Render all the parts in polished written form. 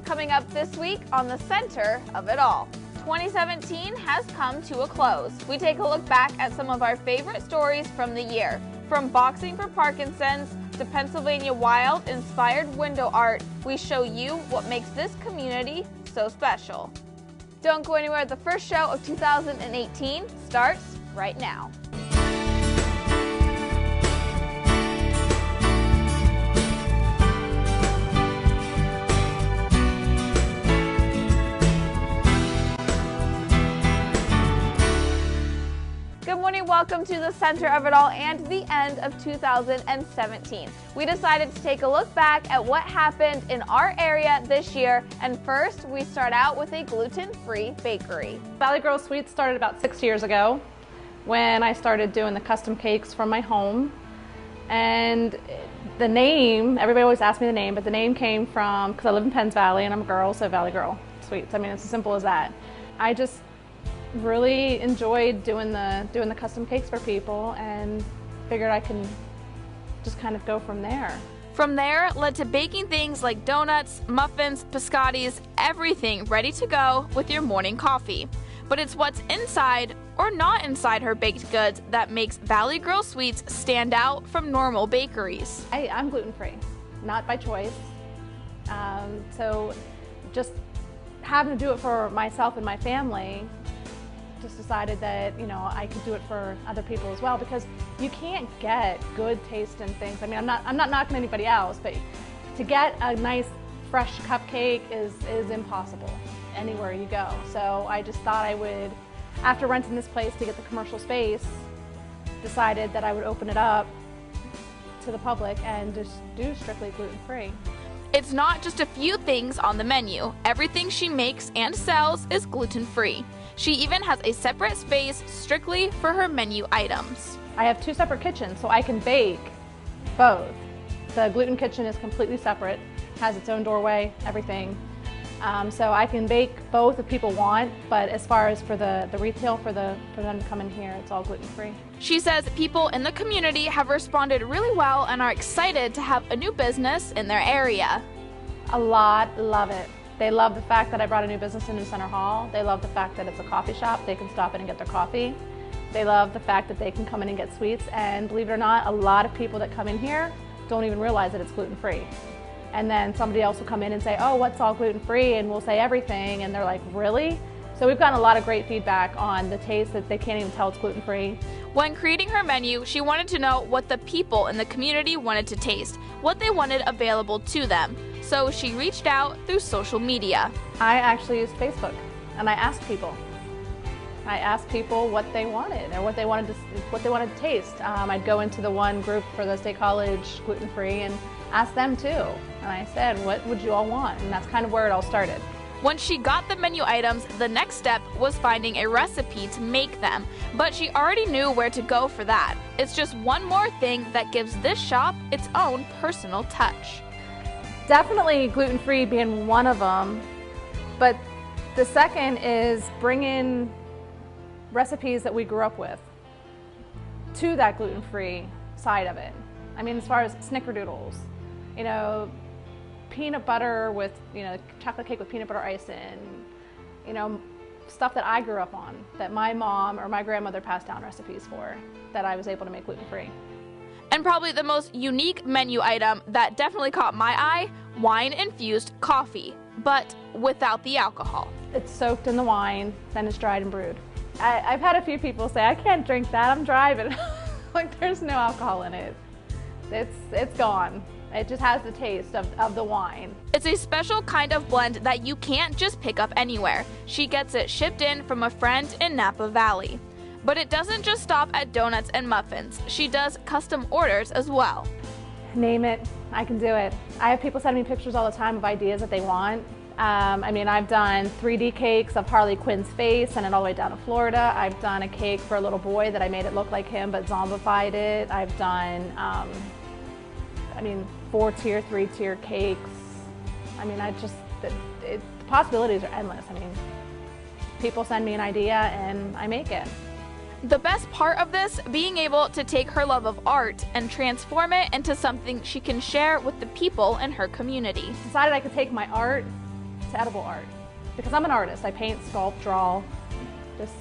coming up this week on the Center of It All. 2017 has come to a close. We take a look back at some of our favorite stories from the year. From boxing for Parkinson's to Pennsylvania Wild-inspired window art, we show you what makes this community so special. Don't go anywhere. The first show of 2018 starts right now. Good morning, welcome to the Center of It All and the end of 2017. We decided to take a look back at what happened in our area this year, and first we start out with a gluten-free bakery. Valley Girl Sweets started about 6 years ago when I started doing the custom cakes from my home. And the name, everybody always asks me the name, but the name came from, because I live in Penns Valley and I'm a girl, so Valley Girl Sweets. I mean, it's as simple as that. I just really enjoyed doing the custom cakes for people and figured I can just kind of go from there. From there led to baking things like donuts, muffins, biscottis, everything ready to go with your morning coffee. But it's what's inside or not inside her baked goods that makes Valley Girl Sweets stand out from normal bakeries. I'm gluten-free, not by choice. So just having to do it for myself and my family, just decided that, you know, I could do it for other people as well, because you can't get good tasting things. I mean, I'm not knocking anybody else, but to get a nice fresh cupcake is impossible anywhere you go. So I just thought I would, after renting this place to get the commercial space, decided that I would open it up to the public and just do strictly gluten-free. It's not just a few things on the menu. Everything she makes and sells is gluten-free. She even has a separate space strictly for her menu items. I have two separate kitchens, so I can bake both. The gluten kitchen is completely separate, has its own doorway, everything. So I can bake both if people want, but as far as for the retail, for them to come in here, it's all gluten-free. She says people in the community have responded really well and are excited to have a new business in their area. A lot love it. They love the fact that I brought a new business into Center Hall. They love the fact that it's a coffee shop. They can stop in and get their coffee. They love the fact that they can come in and get sweets. And believe it or not, a lot of people that come in here don't even realize that it's gluten-free. And then somebody else will come in and say, oh, what's all gluten-free? And we'll say everything. And they're like, really? So we've gotten a lot of great feedback on the taste, that they can't even tell it's gluten-free. When creating her menu, she wanted to know what the people in the community wanted to taste, what they wanted available to them. So she reached out through social media. I actually used Facebook, and I asked people. I asked people what they wanted or what they wanted to taste. I'd go into the one group for the State College gluten-free and ask them too. And I said, what would you all want? And that's kind of where it all started. Once she got the menu items, the next step was finding a recipe to make them. But she already knew where to go for that. It's just one more thing that gives this shop its own personal touch. Definitely gluten-free being one of them, but the second is bringing recipes that we grew up with to that gluten-free side of it. I mean, as far as snickerdoodles, you know, peanut butter with, you know, chocolate cake with peanut butter icing, you know, stuff that I grew up on, that my mom or my grandmother passed down recipes for, that I was able to make gluten-free. And probably the most unique menu item that definitely caught my eye, wine-infused coffee, but without the alcohol. It's soaked in the wine, then it's dried and brewed. I've had a few people say, I can't drink that, I'm driving. Like, there's no alcohol in it. It's gone. It just has the taste of the wine. It's a special kind of blend that you can't just pick up anywhere. She gets it shipped in from a friend in Napa Valley. But it doesn't just stop at donuts and muffins. She does custom orders as well. Name it, I can do it. I have people sending me pictures all the time of ideas that they want. I mean, I've done 3D cakes of Harley Quinn's face and it all the way down to Florida. I've done a cake for a little boy that I made it look like him but zombified it. I've done, 4-tier, 3-tier cakes. I mean, the possibilities are endless. I mean, people send me an idea and I make it. The best part of this, being able to take her love of art and transform it into something she can share with the people in her community. Decided I could take my art to edible art. Because I'm an artist, I paint, sculpt, draw, just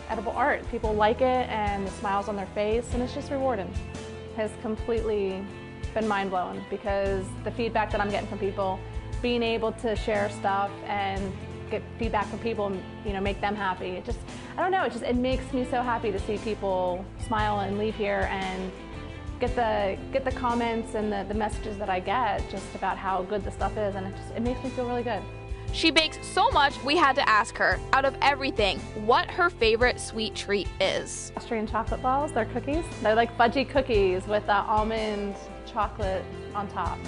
edible art. People like it and the smiles on their face, and it's just rewarding. Has completely been mind-blowing because the feedback that I'm getting from people, being able to share stuff and get feedback from people and, you know, make them happy. It just, I don't know, it makes me so happy to see people smile and leave here and get the comments and the messages that I get just about how good the stuff is, and it makes me feel really good. She bakes so much, we had to ask her, out of everything, what her favorite sweet treat is. Austrian chocolate balls, they're cookies. They're like fudgy cookies with almond chocolate on top.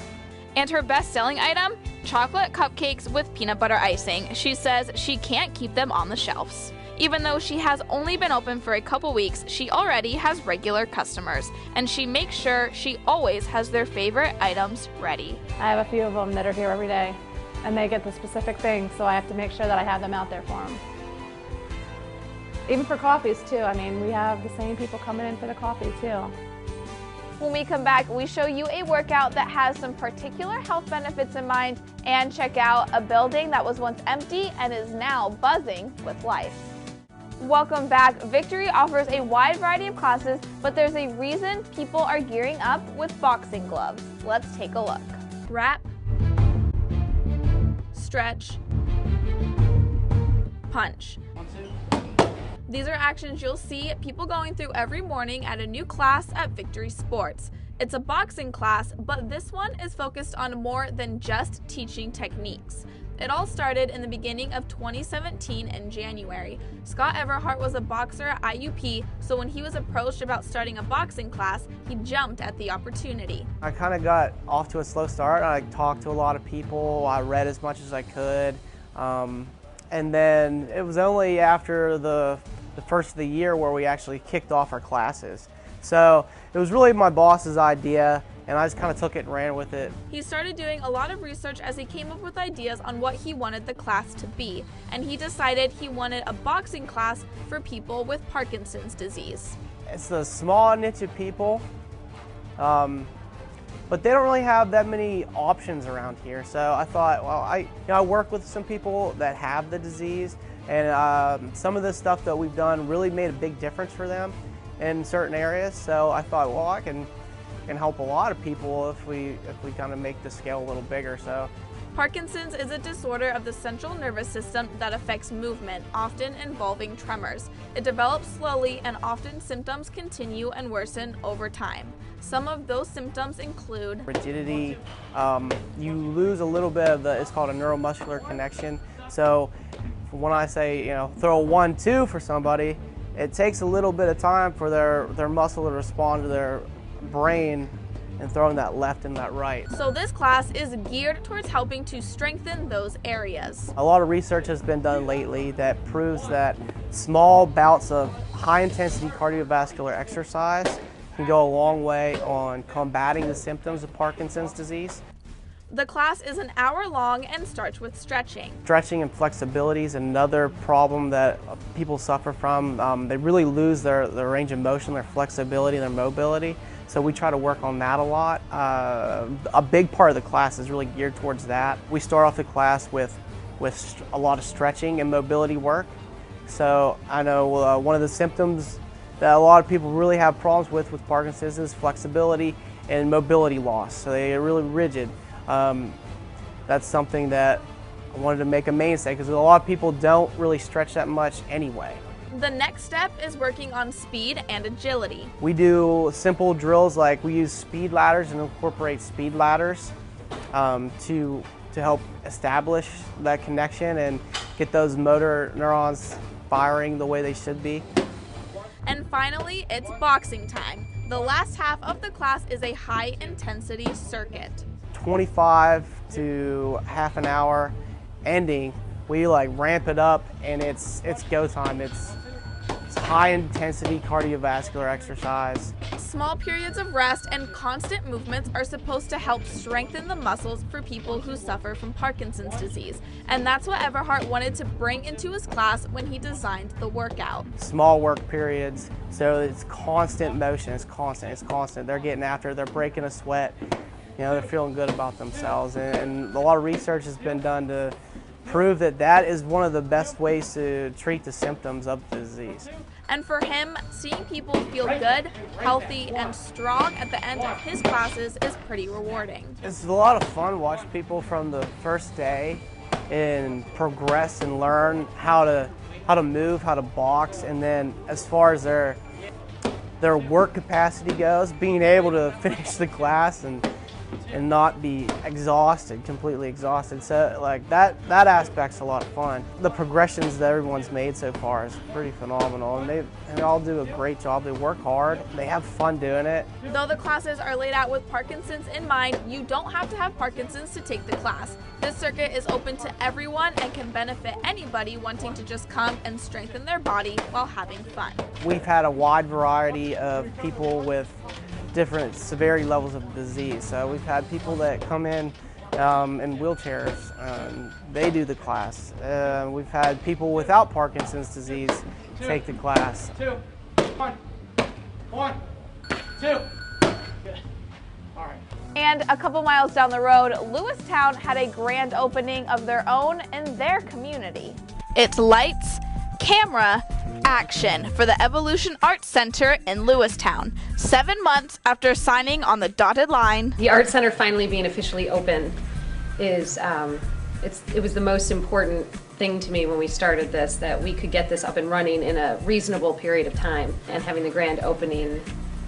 And her best-selling item? Chocolate cupcakes with peanut butter icing. She says she can't keep them on the shelves. Even though she has only been open for a couple weeks, she already has regular customers, and she makes sure she always has their favorite items ready. I have a few of them that are here every day, and they get the specific thing, so I have to make sure that I have them out there for them. Even for coffees too, I mean, we have the same people coming in for the coffee too. When we come back, we show you a workout that has some particular health benefits in mind, and check out a building that was once empty and is now buzzing with life. Welcome back. Victory offers a wide variety of classes, but there's a reason people are gearing up with boxing gloves. Let's take a look. Wrap, stretch, punch. These are actions you'll see people going through every morning at a new class at Victory Sports. It's a boxing class, but this one is focused on more than just teaching techniques. It all started in the beginning of 2017 in January. Scott Everhart was a boxer at IUP, so when he was approached about starting a boxing class, he jumped at the opportunity. I kind of got off to a slow start. I talked to a lot of people. I read as much as I could. And then it was only after the first of the year where we actually kicked off our classes. So it was really my boss's idea, and I just kind of took it and ran with it. He started doing a lot of research as he came up with ideas on what he wanted the class to be, and he decided he wanted a boxing class for people with Parkinson's disease. It's a small niche of people, but they don't really have that many options around here. So I thought, well, I work with some people that have the disease, and some of the stuff that we've done really made a big difference for them in certain areas. So I thought, well, I can help a lot of people if we kind of make the scale a little bigger. So Parkinson's is a disorder of the central nervous system that affects movement, often involving tremors. It develops slowly, and often symptoms continue and worsen over time. Some of those symptoms include rigidity. You lose a little bit of it's called a neuromuscular connection. So when I say, throw a 1-2 for somebody, it takes a little bit of time for their muscle to respond to their brain and throwing that left and that right. So this class is geared towards helping to strengthen those areas. A lot of research has been done lately that proves that small bouts of high-intensity cardiovascular exercise can go a long way on combating the symptoms of Parkinson's disease. The class is an hour long and starts with stretching. Stretching and flexibility is another problem that people suffer from. They really lose their range of motion, their flexibility, their mobility. So we try to work on that a lot. A big part of the class is really geared towards that. We start off the class with a lot of stretching and mobility work. So I know one of the symptoms that a lot of people really have problems with Parkinson's is flexibility and mobility loss. So they get really rigid. That's something that I wanted to make a mainstay because a lot of people don't really stretch that much anyway. The next step is working on speed and agility. We do simple drills, like we use speed ladders and incorporate speed ladders to help establish that connection and get those motor neurons firing the way they should be. And finally, it's boxing time. The last half of the class is a high-intensity circuit. 25 to half an hour ending, we ramp it up, and it's go time. It's high intensity cardiovascular exercise. Small periods of rest and constant movements are supposed to help strengthen the muscles for people who suffer from Parkinson's disease. And that's what Everhart wanted to bring into his class when he designed the workout. Small work periods, so it's constant motion, it's constant. They're getting after it, they're breaking a sweat. They're feeling good about themselves, and a lot of research has been done to prove that that is one of the best ways to treat the symptoms of the disease. And for him, seeing people feel good, healthy, and strong at the end of his classes is pretty rewarding. It's a lot of fun watching people from the first day and progress and learn how to move, how to box, and then as far as their work capacity goes, being able to finish the class and not be exhausted, completely exhausted. So like that aspect's a lot of fun. The progressions that everyone's made so far is pretty phenomenal, and they all do a great job. They work hard, they have fun doing it. Though the classes are laid out with Parkinson's in mind, you don't have to have Parkinson's to take the class. This circuit is open to everyone and can benefit anybody wanting to just come and strengthen their body while having fun. We've had a wide variety of people with different severity levels of disease. So we've had people that come in wheelchairs, they do the class. We've had people without Parkinson's disease take the class. 2, 1, 1, 2. Good. All right. And a couple miles down the road, Lewistown had a grand opening of their own in their community. It's lights, camera, action for the Evolution Arts Center in Lewistown, 7 months after signing on the dotted line. The Art Center finally being officially open is, it was the most important thing to me when we started this, that we could get this up and running in a reasonable period of time, and having the grand opening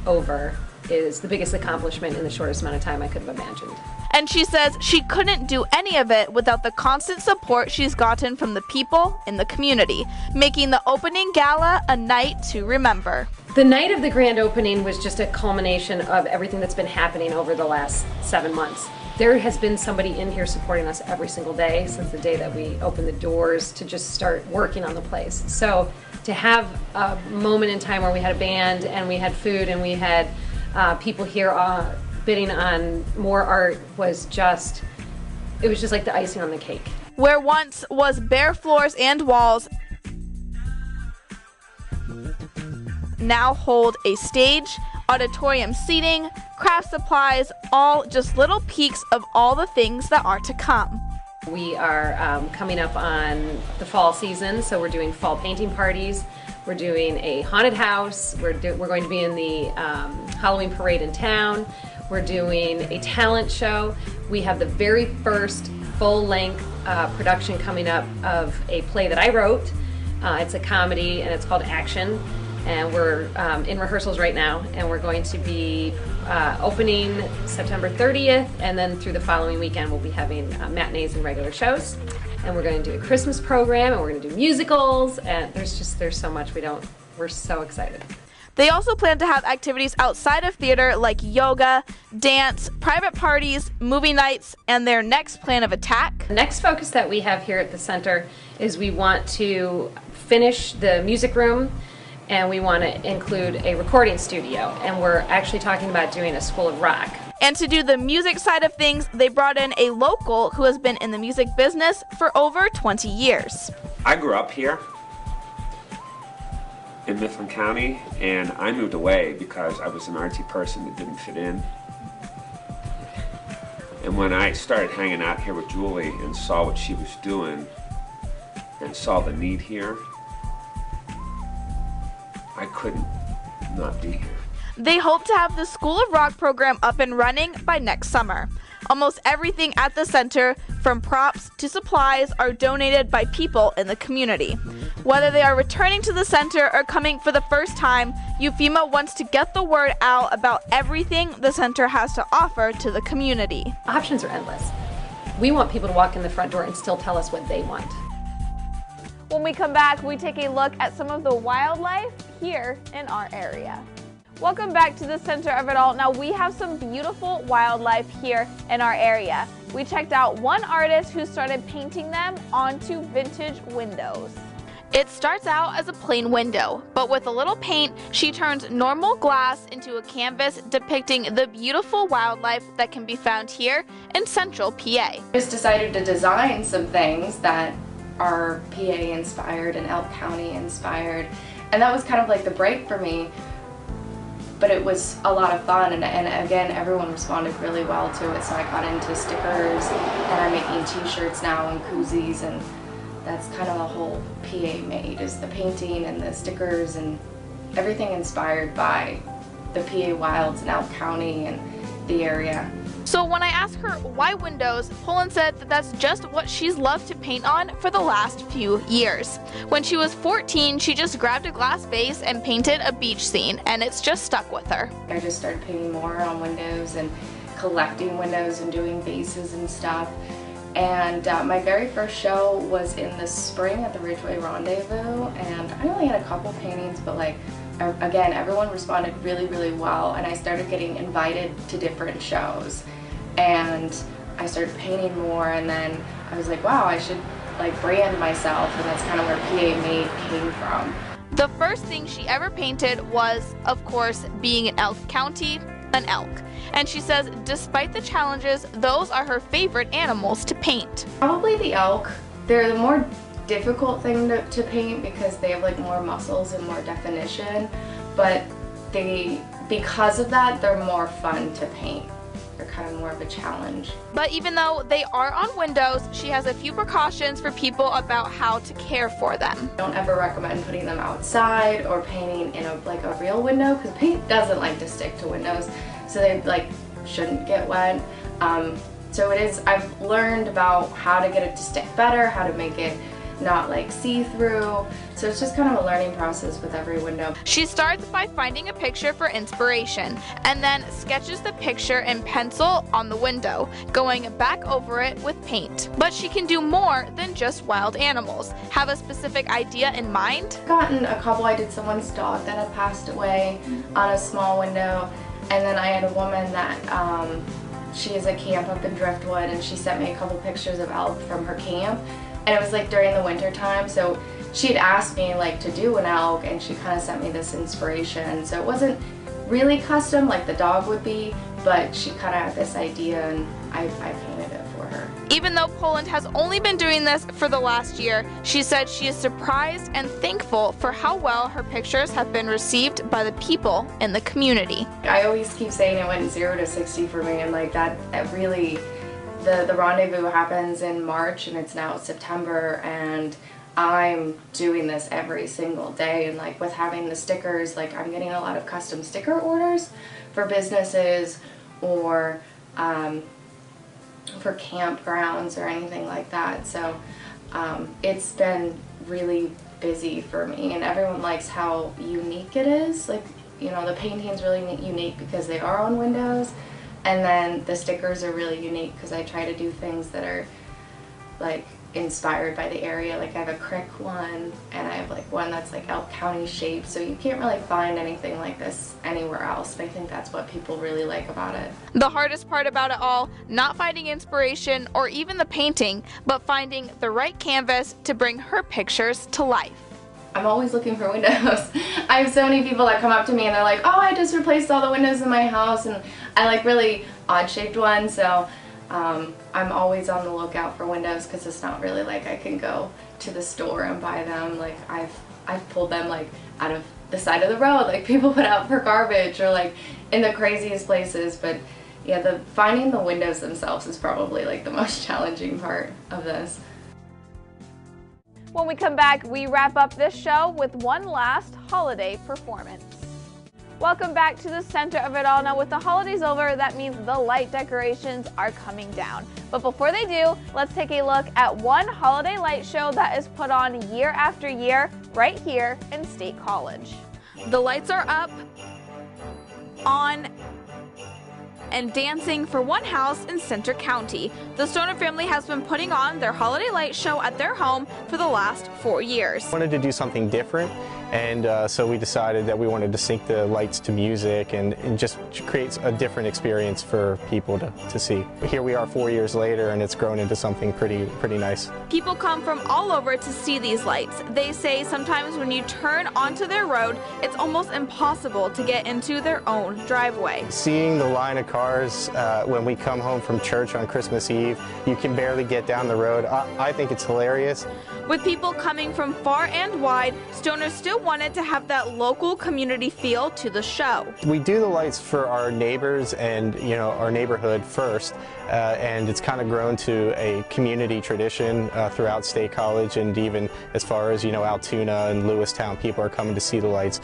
over is the biggest accomplishment in the shortest amount of time I could have imagined. And she says she couldn't do any of it without the constant support she's gotten from the people in the community, making the opening gala a night to remember. The night of the grand opening was just a culmination of everything that's been happening over the last 7 months. There has been somebody in here supporting us every single day since the day that we opened the doors to just start working on the place. So to have a moment in time where we had a band and we had food and we had people here bidding on more art was just, it was just like the icing on the cake. Where once was bare floors and walls, now hold a stage, auditorium seating, craft supplies, all just little peeks of all the things that are to come. We are coming up on the fall season, so we're doing fall painting parties. We're doing a haunted house. We're going to be in the Halloween parade in town. We're doing a talent show. We have the very first full-length production coming up of a play that I wrote. It's a comedy and it's called Action. And we're in rehearsals right now, and we're going to be opening September 30th, and then through the following weekend we'll be having matinees and regular shows. And we're going to do a Christmas program, and we're going to do musicals, and there's so much we're so excited. They also plan to have activities outside of theater like yoga, dance, private parties, movie nights, and their next plan of attack. The next focus that we have here at the center is we want to finish the music room, and we want to include a recording studio, and we're actually talking about doing a school of rock. And to do the music side of things, they brought in a local who has been in the music business for over 20 years. I grew up here in Mifflin County, and I moved away because I was an artsy person that didn't fit in. And when I started hanging out here with Julie and saw what she was doing and saw the need here, I couldn't not be here. They hope to have the School of Rock program up and running by next summer. Almost everything at the center, from props to supplies, are donated by people in the community. Whether they are returning to the center or coming for the first time, Eufema wants to get the word out about everything the center has to offer to the community. Options are endless. We want people to walk in the front door and still tell us what they want. When we come back, we take a look at some of the wildlife here in our area. Welcome back to the center of it all. Now we have some beautiful wildlife here in our area. We checked out one artist who started painting them onto vintage windows. It starts out as a plain window, but with a little paint, she turns normal glass into a canvas depicting the beautiful wildlife that can be found here in central PA. Just decided to design some things that are PA inspired and Elk County inspired, and that was kind of like the break for me. but it was a lot of fun, and again, everyone responded really well to it, so I got into stickers, and I'm making t-shirts now and koozies, and that's kind of the whole PA made, is the painting and the stickers and everything inspired by the PA Wilds in Elk County and the area. So when I asked her why windows, Poland said that that's just what she's loved to paint on for the last few years. When she was 14, she just grabbed a glass vase and painted a beach scene, and it's just stuck with her. I just started painting more on windows and collecting windows and doing vases and stuff. And my very first show was in the spring at the Ridgeway Rendezvous, and I only had a couple paintings, but like, again, everyone responded really, really well, and I started getting invited to different shows. And I started painting more, and then I was like, wow, I should like brand myself, and that's kind of where PA Made came from. The first thing she ever painted was, of course, being in Elk County, an elk. And she says despite the challenges, those are her favorite animals to paint. Probably the elk. They're the more difficult thing to paint because they have like more muscles and more definition, but because of that, they're more fun to paint. They're kind of more of a challenge. But even though they are on windows, she has a few precautions for people about how to care for them. Don't ever recommend putting them outside or painting in a real window, because paint doesn't like to stick to windows, so they like shouldn't get wet. So I've learned about how to get it to stick better, how to make it not like see-through, so it's just kind of a learning process with every window. She starts by finding a picture for inspiration and then sketches the picture in pencil on the window, going back over it with paint. But she can do more than just wild animals. Have a specific idea in mind? Gotten a couple. I did someone's dog that had passed away on a small window, and then I had a woman that she is at camp up in Driftwood, and she sent me a couple pictures of elk from her camp. And it was like during the winter time, so she had asked me like to do an elk, and she kind of sent me this inspiration. So it wasn't really custom like the dog would be, but she kind of had this idea, and I painted it for her. Even though Poland has only been doing this for the last year, she said she is surprised and thankful for how well her pictures have been received by the people in the community. I always keep saying it went 0 to 60 for me, and like that really, the rendezvous happens in March, and it's now September, and I'm doing this every single day. And like with having the stickers, like I'm getting a lot of custom sticker orders for businesses or for campgrounds or anything like that. So it's been really busy for me, and everyone likes how unique it is. Like, you know, the painting's really unique because they are on windows. And then the stickers are really unique because I try to do things that are like inspired by the area. Like I have a crick one, and I have like one that's like Elk County shaped, so you can't really find anything like this anywhere else. But I think that's what people really like about it. The hardest part about it all, not finding inspiration or even the painting, but finding the right canvas to bring her pictures to life. I'm always looking for windows. I have so many people that come up to me and they're like, oh, I just replaced all the windows in my house, and I like really odd shaped ones, so I'm always on the lookout for windows, because it's not really like I can go to the store and buy them. Like I've pulled them like out of the side of the road, like people put out for garbage, or like in the craziest places. But yeah, finding the windows themselves is probably like the most challenging part of this. When we come back, we wrap up this show with one last holiday performance. Welcome back to the center of it all. Now, with the holidays over, that means the light decorations are coming down. But before they do, let's take a look at one holiday light show that is put on year after year right here in State College. The lights are up, on, and dancing for one house in Center County. The Stoner family has been putting on their holiday light show at their home for the last 4 years. We wanted to do something different, and so we decided that we wanted to sync the lights to music and just create a different experience for people to see. Here we are 4 years later, and it's grown into something pretty nice. People come from all over to see these lights. They say sometimes when you turn onto their road, it's almost impossible to get into their own driveway. Seeing the line of cars cars when we come home from church on Christmas Eve. You can barely get down the road. I think it's hilarious. With people coming from far and wide, Stoner still wanted to have that local community feel to the show. We do the lights for our neighbors and our neighborhood first, and it's kind of grown to a community tradition throughout State College, and even as far as Altoona and Lewistown, people are coming to see the lights.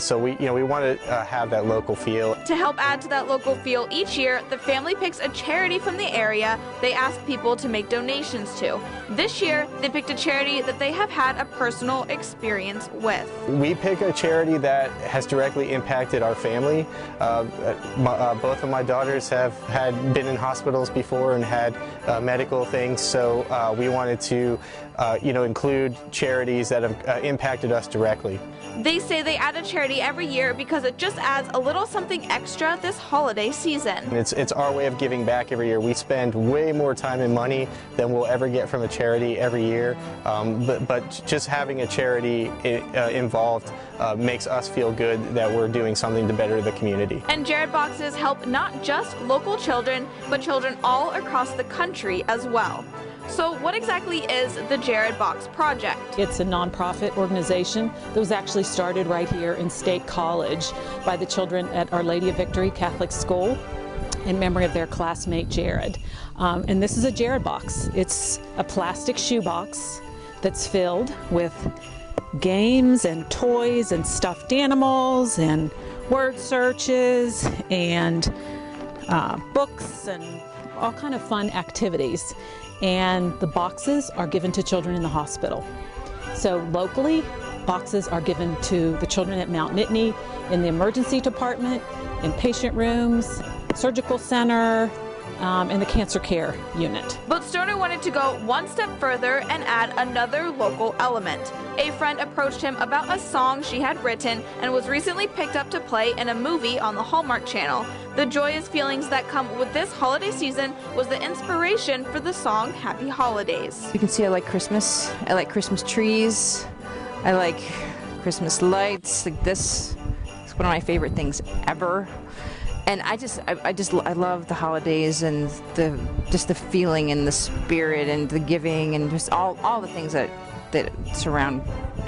So we want to have that local feel. To help add to that local feel, each year the family picks a charity from the area they ask people to make donations to. This year they picked a charity that they have had a personal experience with. We pick a charity that has directly impacted our family. Both of my daughters have been in hospitals before and had medical things, so we wanted to include charities that have impacted us directly. They say they add a charity every year because it just adds a little something extra this holiday season. It's our way of giving back every year. We spend way more time and money than we'll ever get from a charity every year, but just having a charity involved makes us feel good that we're doing something to better the community. And Jared Boxes help not just local children, but children all across the country as well. So what exactly is the Jared Box Project? It's a nonprofit organization that was actually started right here in State College by the children at Our Lady of Victory Catholic School in memory of their classmate Jared. And this is a Jared Box. It's a plastic shoebox that's filled with games and toys and stuffed animals and word searches and books and all kind of fun activities. And the boxes are given to children in the hospital. So locally, boxes are given to the children at Mount Nittany, in the emergency department, in patient rooms, surgical center, and the cancer care unit. But Stoner wanted to go one step further and add another local element. A friend approached him about a song she had written and was recently picked up to play in a movie on the Hallmark Channel. The joyous feelings that come with this holiday season was the inspiration for the song Happy Holidays. You can see I like Christmas. I like Christmas trees. I like Christmas lights. Like this is one of my favorite things ever. And I love the holidays and just the feeling and the spirit and the giving and just all the things that surround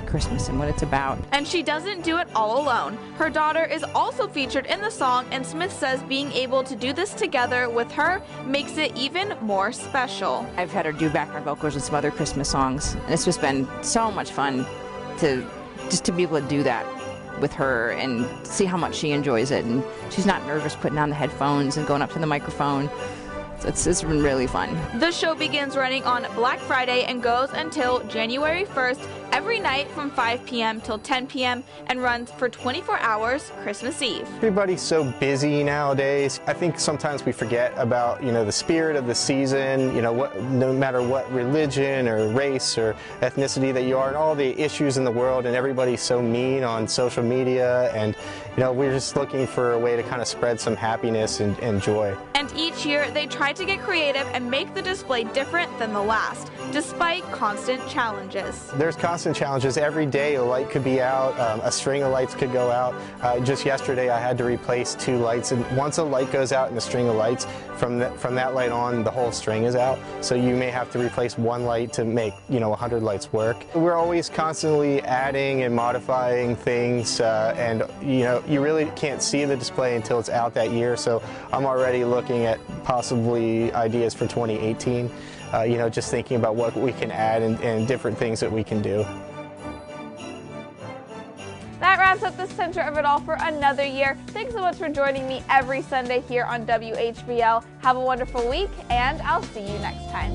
Christmas and what it's about. And she doesn't do it all alone. Her daughter is also featured in the song, and Smith says being able to do this together with her makes it even more special. I've had her do background vocals with some other Christmas songs, and it's just been so much fun to be able to do that with her and see how much she enjoys it, and she's not nervous putting on the headphones and going up to the microphone. It's been really fun. The show begins running on Black Friday and goes until January 1st every night from 5 p.m. till 10 p.m. and runs for 24 hours Christmas Eve. Everybody's so busy nowadays. I think sometimes we forget about, the spirit of the season, no matter what religion or race or ethnicity that you are, and all the issues in the world, and everybody's so mean on social media, and we're just looking for a way to kind of spread some happiness and joy. And each year they try to get creative and make the display different than the last, despite constant challenges. There's constant challenges. Every day a light could be out, a string of lights could go out. Just yesterday I had to replace 2 lights, and once a light goes out in a string of lights, from that light on the whole string is out. So you may have to replace 1 light to make 100 lights work. We're always constantly adding and modifying things, and you really can't see the display until it's out that year. So I'm already looking at possibly ideas for 2018. Just thinking about what we can add and different things that we can do. That wraps up the center of it all for another year. Thanks so much for joining me every Sunday here on WHVL. Have a wonderful week, and I'll see you next time.